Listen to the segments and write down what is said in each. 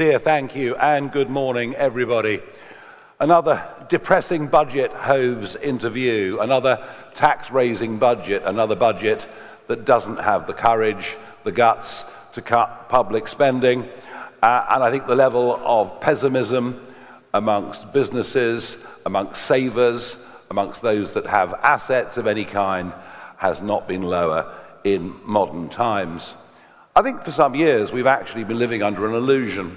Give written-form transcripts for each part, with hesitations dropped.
Sincere thank you and good morning, everybody. Another depressing budget hoves into view, another tax-raising budget, another budget that doesn't have the courage, the guts to cut public spending. And I think the level of pessimism amongst businesses, amongst savers, amongst those that have assets of any kind has not been lower in modern times. I think for some years we've actually been living under an illusion.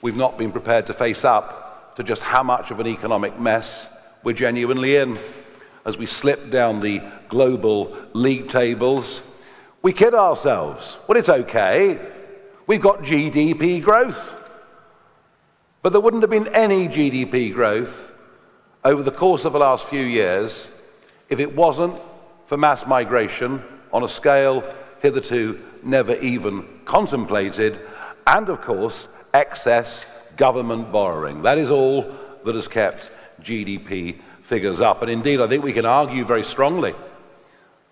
We've not been prepared to face up to just how much of an economic mess we're genuinely in. As we slip down the global league tables, we kid ourselves. Well, it's okay. We've got GDP growth. But there wouldn't have been any GDP growth over the course of the last few years if it wasn't for mass migration on a scale hitherto never even contemplated, and of course, excess government borrowing. That is all that has kept GDP figures up. And indeed, I think we can argue very strongly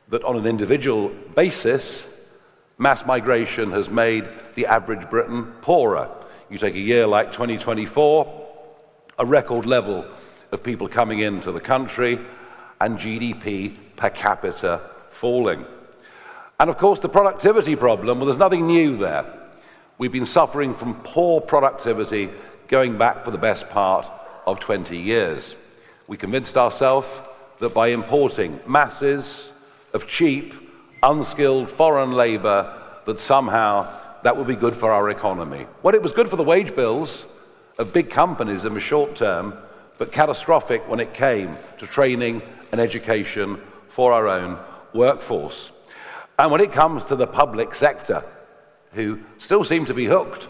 that on an individual basis, mass migration has made the average Briton poorer. You take a year like 2024, a record level of people coming into the country, and GDP per capita falling. And of course, the productivity problem, well, there's nothing new there. We've been suffering from poor productivity going back for the best part of 20 years. We convinced ourselves that by importing masses of cheap, unskilled foreign labor, that somehow that would be good for our economy. Well, it was good for the wage bills of big companies in the short term, but catastrophic when it came to training and education for our own workforce. And when it comes to the public sector, who still seem to be hooked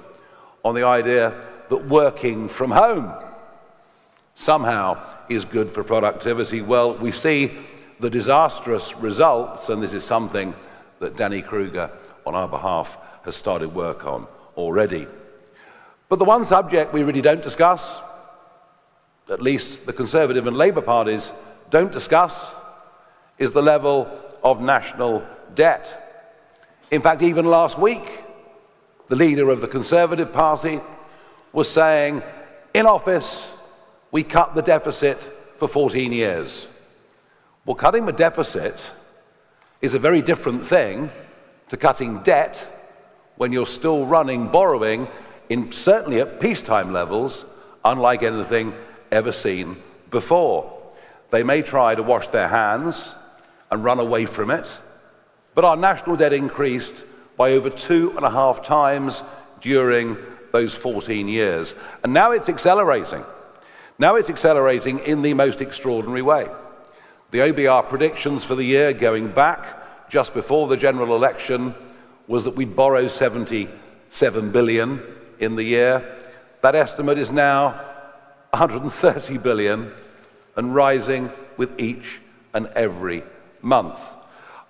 on the idea that working from home somehow is good for productivity, well, we see the disastrous results, and this is something that Danny Kruger, on our behalf, has started work on already. But the one subject we really don't discuss, at least the Conservative and Labour parties don't discuss, is the level of national debt. In fact, even last week, the leader of the Conservative Party was saying, in office, we cut the deficit for 14 years. Well, cutting the deficit is a very different thing to cutting debt when you're still running borrowing certainly at peacetime levels, unlike anything ever seen before. They may try to wash their hands and run away from it, but our national debt increased by over 2.5 times during those 14 years. And now it's accelerating. Now it's accelerating in the most extraordinary way. The OBR predictions for the year going back just before the general election was that we'd borrow 77 billion in the year. That estimate is now 130 billion and rising with each and every month.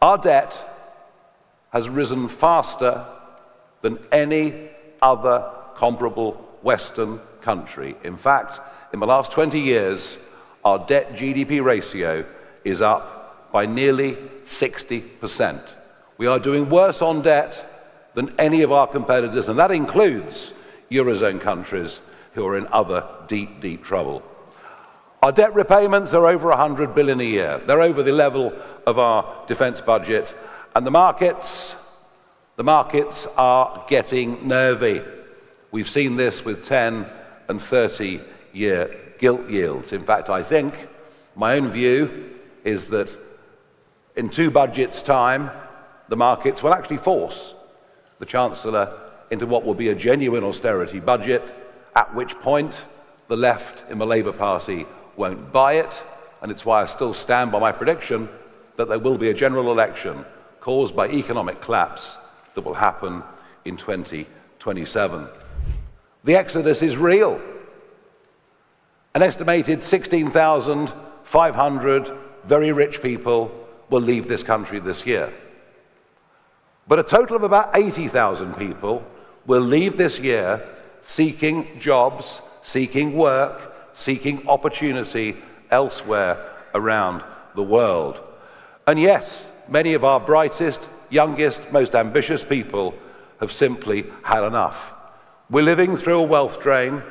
Our debt has risen faster than any other comparable Western country. In fact, in the last 20 years, our debt-GDP ratio is up by nearly 60%. We are doing worse on debt than any of our competitors, and that includes Eurozone countries who are in other deep, deep trouble. Our debt repayments are over 100 billion a year. They're over the level of our defense budget. And the markets are getting nervy. We've seen this with 10 and 30-year gilt yields. In fact, I think my own view is that in 2 budgets' time, the markets will actually force the Chancellor into what will be a genuine austerity budget, at which point the left in the Labour Party won't buy it, and it's why I still stand by my prediction that there will be a general election caused by economic collapse that will happen in 2027. The exodus is real. An estimated 16,500 very rich people will leave this country this year. But a total of about 80,000 people will leave this year seeking jobs, seeking work, seeking opportunity elsewhere around the world. And yes, many of our brightest, youngest, most ambitious people have simply had enough. We're living through a wealth drain,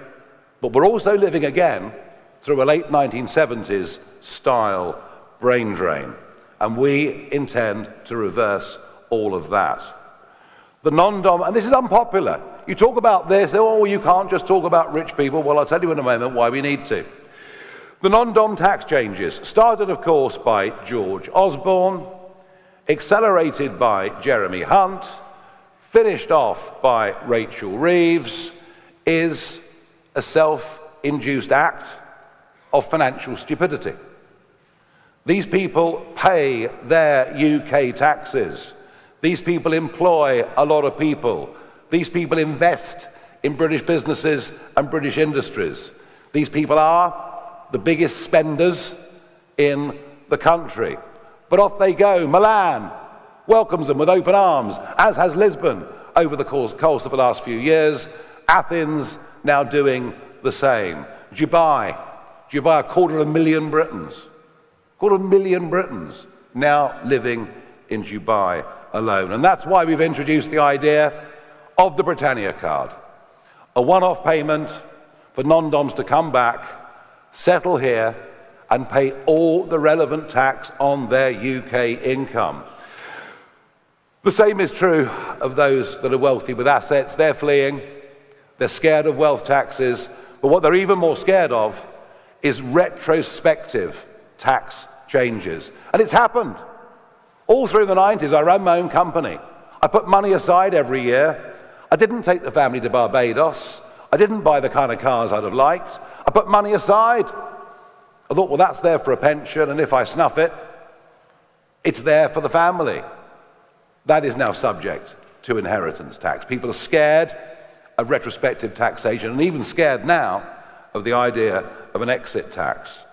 but we're also living again through a late 1970s style brain drain. And we intend to reverse all of that. The and this is unpopular. You talk about this, oh, you can't just talk about rich people. Well, I'll tell you in a moment why we need to. The non-dom tax changes started, of course, by George Osborne, accelerated by Jeremy Hunt, finished off by Rachel Reeves, is a self-induced act of financial stupidity. These people pay their UK taxes. These people employ a lot of people. These people invest in British businesses and British industries. These people are the biggest spenders in the country. But off they go. Milan welcomes them with open arms, as has Lisbon over the course of the last few years. Athens now doing the same. Dubai, 250,000 Britons. 250,000 Britons now living in Dubai alone. And that's why we've introduced the idea of the Britannia card. A one-off payment for non-doms to come back, settle here, and pay all the relevant tax on their UK income. The same is true of those that are wealthy with assets. They're fleeing. They're scared of wealth taxes. But what they're even more scared of is retrospective tax changes. And it's happened. All through the 90s, I ran my own company. I put money aside every year. I didn't take the family to Barbados. I didn't buy the kind of cars I'd have liked. I put money aside. I thought, well, that's there for a pension, and if I snuff it, it's there for the family. That is now subject to inheritance tax. People are scared of retrospective taxation, and even scared now of the idea of an exit tax.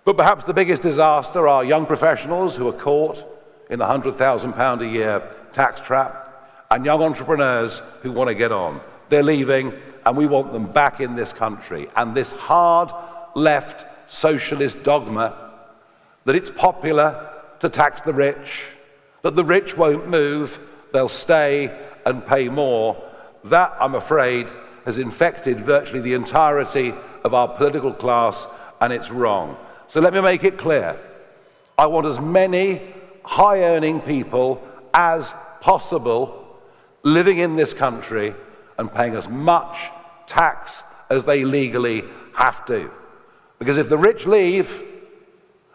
But perhaps the biggest disaster are young professionals who are caught in the £100,000 a year tax trap, and young entrepreneurs who want to get on. They're leaving, and we want them back in this country. And this hard left socialist dogma that it's popular to tax the rich, that the rich won't move, they'll stay and pay more, that, I'm afraid, has infected virtually the entirety of our political class, and it's wrong. So let me make it clear. I want as many high-earning people as possible living in this country and paying as much tax as they legally have to. Because if the rich leave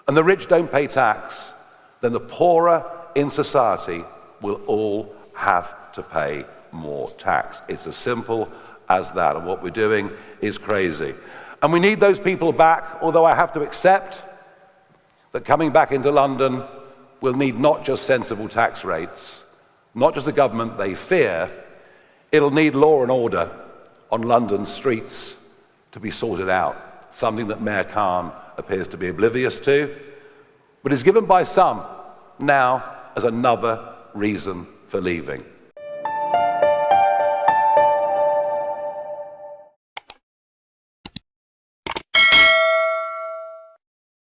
and the rich don't pay tax, then the poorer in society will all have to pay more tax. It's as simple as that, and what we're doing is crazy. And we need those people back, although I have to accept that coming back into London will need not just sensible tax rates, not just a government they fear, it'll need law and order on London's streets to be sorted out, something that Mayor Khan appears to be oblivious to, but is given by some now as another reason for leaving.